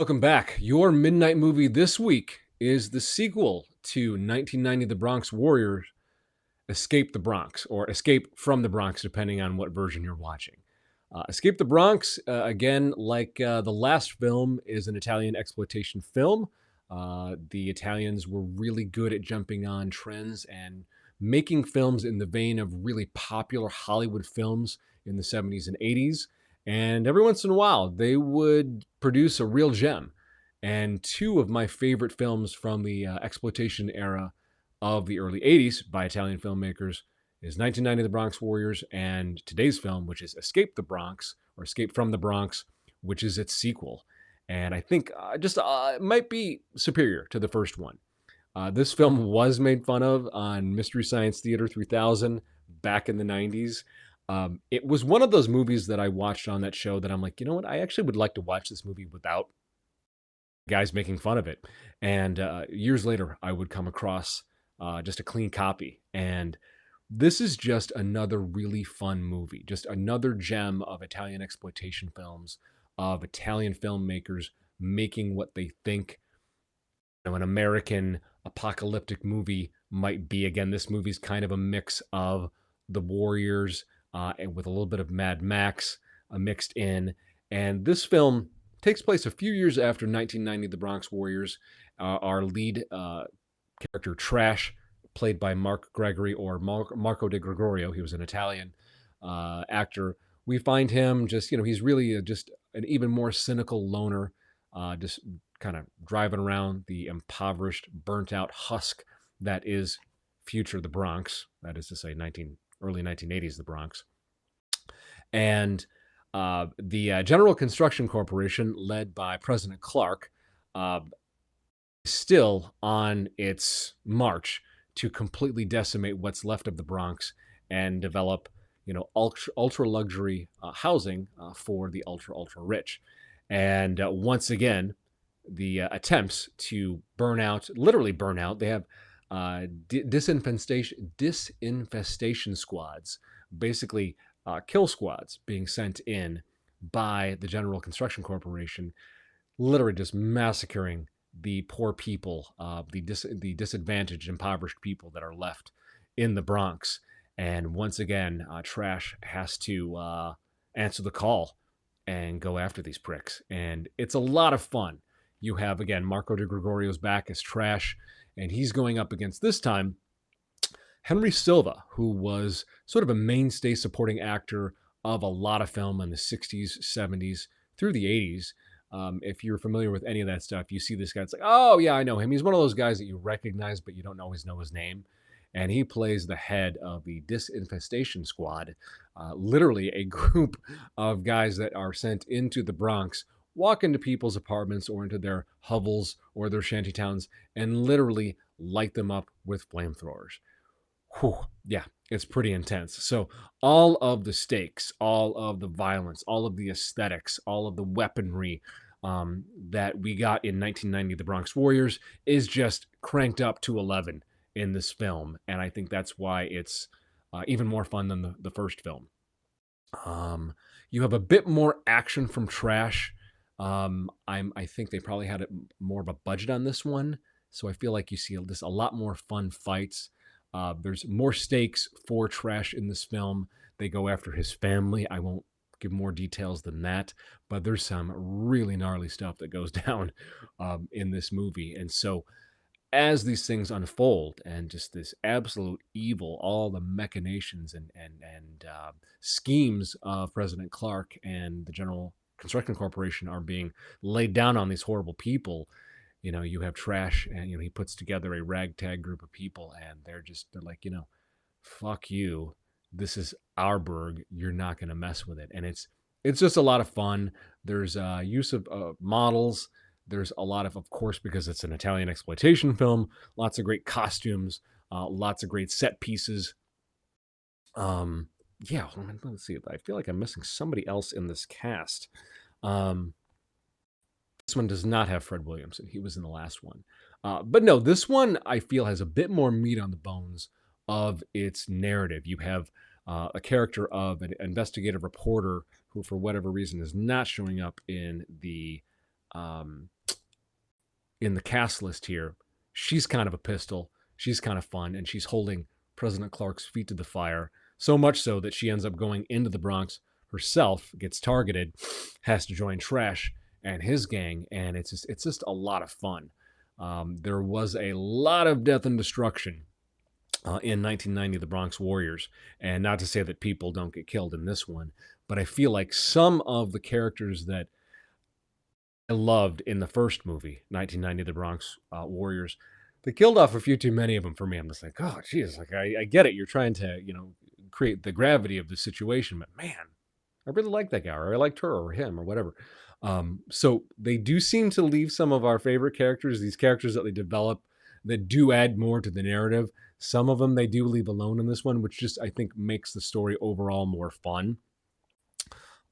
Welcome back. Your midnight movie this week is the sequel to 1990 The Bronx Warriors, Escape the Bronx, or Escape from the Bronx, depending on what version you're watching. Escape the Bronx, again, like the last film, is an Italian exploitation film. The Italians were really good at jumping on trends and making films in the vein of really popular Hollywood films in the 70s and 80s. And every once in a while, they would produce a real gem. And two of my favorite films from the exploitation era of the early 80s by Italian filmmakers is 1990 The Bronx Warriors and today's film, which is Escape the Bronx or Escape from the Bronx, which is its sequel. And I think it might be superior to the first one. This film was made fun of on Mystery Science Theater 3000 back in the 90s. It was one of those movies that I watched on that show that I'm like, you know what? I actually would like to watch this movie without guys making fun of it. And years later, I would come across just a clean copy. And this is just another really fun movie, just another gem of Italian exploitation films, of Italian filmmakers making what they think an American apocalyptic movie might be. Again, this movie's kind of a mix of The Warriors and with a little bit of Mad Max mixed in. And this film takes place a few years after 1990, The Bronx Warriors. Our lead character, Trash, played by Mark Gregory or Marco de Gregorio. He was an Italian actor. We find him he's really just an even more cynical loner, just kind of driving around the impoverished, burnt out husk that is future the Bronx. That is to say, early 1980s the Bronx. And the General Construction Corporation, led by President Clark, is still on its march to completely decimate what's left of the Bronx and develop, ultra luxury housing for the ultra rich. And once again, the attempts to literally burn out. They have disinfestation squads, basically kill squads being sent in by the General Construction Corporation, literally just massacring the poor people, the disadvantaged, impoverished people that are left in the Bronx. And once again, Trash has to answer the call and go after these pricks. And it's a lot of fun. You have, again, Marco de Gregorio's back as Trash, and he's going up against, this time, Henry Silva, who was sort of a mainstay supporting actor of a lot of film in the 60s, 70s, through the 80s. If you're familiar with any of that stuff, you see this guy, it's like, oh, yeah, I know him. He's one of those guys that you recognize, but you don't always know his name. And he plays the head of the Disinfestation Squad, literally a group of guys that are sent into the Bronx, walk into people's apartments or into their hovels or their shantytowns, and literally light them up with flamethrowers. Whew, yeah, it's pretty intense. So all of the stakes, all of the violence, all of the aesthetics, all of the weaponry that we got in 1990, The Bronx Warriors, is just cranked up to 11 in this film. And I think that's why it's even more fun than the first film. You have a bit more action from Trash. I think they probably had more of a budget on this one. So I feel like you see a lot more fun fights. There's more stakes for Trash in this film. They go after his family. I won't give more details than that, but there's some really gnarly stuff that goes down in this movie. And so as these things unfold and just this absolute evil, all the machinations and schemes of President Clark and the General Construction Corporation are being laid down on these horrible people, you have Trash, and he puts together a ragtag group of people, and they're like, fuck you. This is our burg. You're not going to mess with it. And it's just a lot of fun. There's use of models. There's a lot of course, because it's an Italian exploitation film, lots of great costumes, lots of great set pieces. Yeah, let's see. I feel like I'm missing somebody else in this cast. This one does not have Fred Williamson. He was in the last one. But no, this one I feel has a bit more meat on the bones of its narrative. You have a character of an investigative reporter who, for whatever reason, is not showing up in the um, in the cast list here, she's kind of a pistol. She's kind of fun, and she's holding President Clark's feet to the fire. So much so that she ends up going into the Bronx herself, gets targeted, has to join Trash and his gang, and it's just a lot of fun. There was a lot of death and destruction in 1990, The Bronx Warriors, and not to say that people don't get killed in this one, but I feel like some of the characters that I loved in the first movie, 1990, The Bronx Warriors. They killed off a few too many of them for me. I'm just like, oh, geez, like I get it. You're trying to, create the gravity of the situation, but man, I really like that guy, or I liked her, or him, or whatever. So they do seem to leave some of our favorite characters, these characters that they develop, that do add more to the narrative. Some of them they do leave alone in this one, which just I think makes the story overall more fun.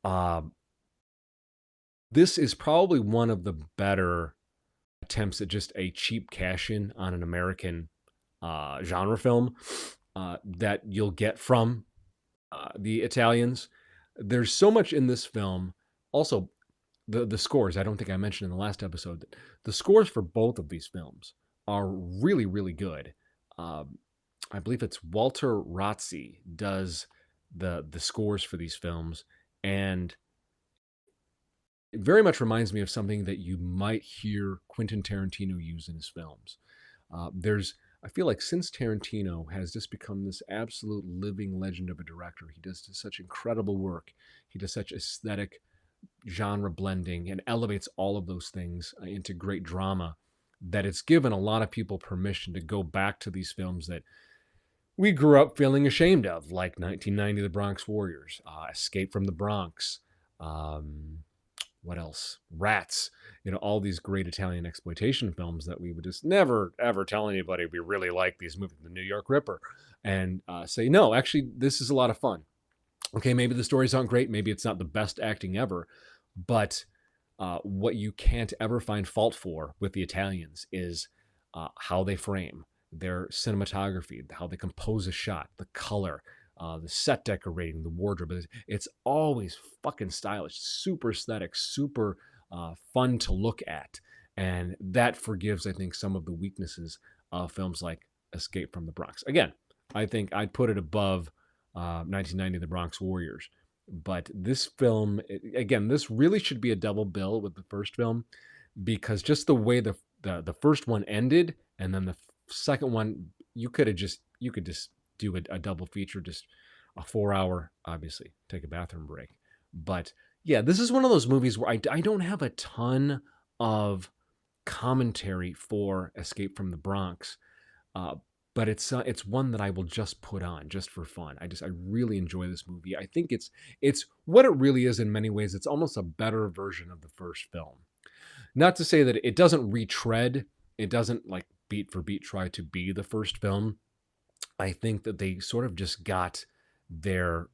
Uh, this is probably one of the better attempts at just a cheap cash in on an American genre film that you'll get from the Italians. There's so much in this film. Also, the scores. I don't think I mentioned in the last episode that the scores for both of these films are really, really good. I believe it's Walter Razzi does the scores for these films, and it very much reminds me of something that you might hear Quentin Tarantino use in his films. I feel like since Tarantino has just become this absolute living legend of a director, he does such incredible work. He does such aesthetic genre blending and elevates all of those things into great drama that it's given a lot of people permission to go back to these films that we grew up feeling ashamed of, like 1990, The Bronx Warriors, Escape from the Bronx, what else? Rats, all these great Italian exploitation films that we would just never, ever tell anybody we really like these movies, The New York Ripper, and say, no, actually, this is a lot of fun. Okay, maybe the stories aren't great, maybe it's not the best acting ever, but what you can't ever find fault for with the Italians is how they frame, their cinematography, how they compose a shot, the color, the set decorating, the wardrobe. It's always fucking stylish, super aesthetic, super fun to look at. And that forgives, I think, some of the weaknesses of films like Escape from the Bronx. Again, I think I'd put it above 1990, The Bronx Warriors. But this film, again, this really should be a double bill with the first film, because just the way the first one ended, and then the second one, you could just do a double feature, just a 4 hour, obviously take a bathroom break. But yeah, this is one of those movies where I don't have a ton of commentary for Escape from the Bronx, but it's one that I will just put on just for fun. I really enjoy this movie. I think it's what it really is in many ways. It's almost a better version of the first film. Not to say that it doesn't retread. It doesn't like beat for beat try to be the first film. I think that they sort of just got their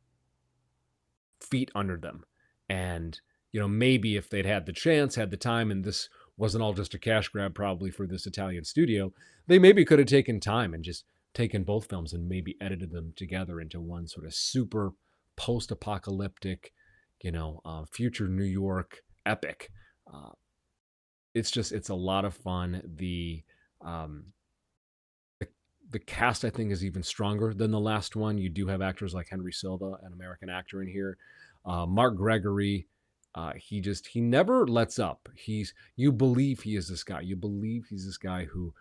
feet under them. And, maybe if they'd had the chance, had the time, and this wasn't all just a cash grab probably for this Italian studio, they maybe could have taken time and just taken both films and maybe edited them together into one sort of super post-apocalyptic, future New York epic. It's a lot of fun. The cast, I think, is even stronger than the last one. You do have actors like Henry Silva, an American actor in here. Mark Gregory, he never lets up. You believe he is this guy. You believe he's this guy who,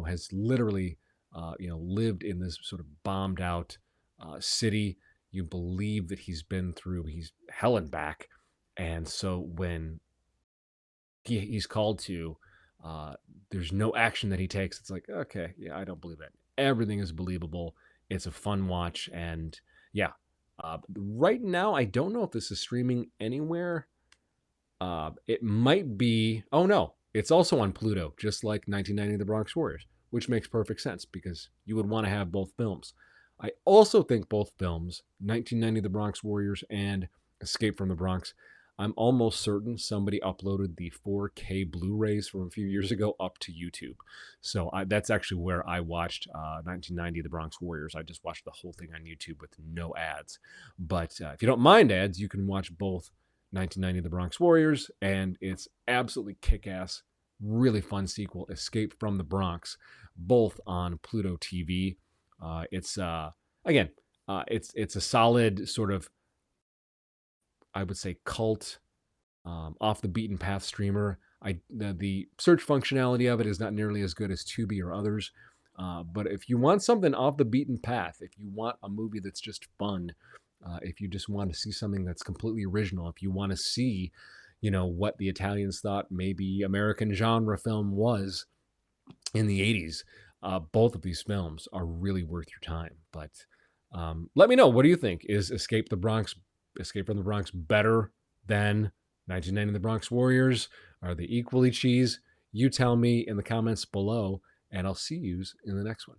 has literally, lived in this sort of bombed out city. You believe that he's hell and back. And so when he's called to, there's no action that he takes. It's like, okay, yeah, I don't believe it. Everything is believable. It's a fun watch. And yeah, right now, I don't know if this is streaming anywhere. It might be, oh no, it's also on Pluto, just like 1990 The Bronx Warriors, which makes perfect sense because you would want to have both films. I also think both films, 1990 The Bronx Warriors and Escape from the Bronx, I'm almost certain somebody uploaded the 4K Blu-rays from a few years ago up to YouTube. So that's actually where I watched 1990 The Bronx Warriors. I just watched the whole thing on YouTube with no ads. But if you don't mind ads, you can watch both 1990 The Bronx Warriors, and its absolutely kick-ass, really fun sequel, Escape from the Bronx, both on Pluto TV. It's again, it's a solid sort of, I would say, cult, off the beaten path streamer. The search functionality of it is not nearly as good as Tubi or others. But if you want something off the beaten path, if you want a movie that's just fun, if you just want to see something that's completely original, if you want to see, what the Italians thought maybe American genre film was in the 80s, both of these films are really worth your time. But let me know, what do you think? Is Escape from the Bronx better than 1990 The Bronx Warriors? Are they equally cheese? You tell me in the comments below, and I'll see you in the next one.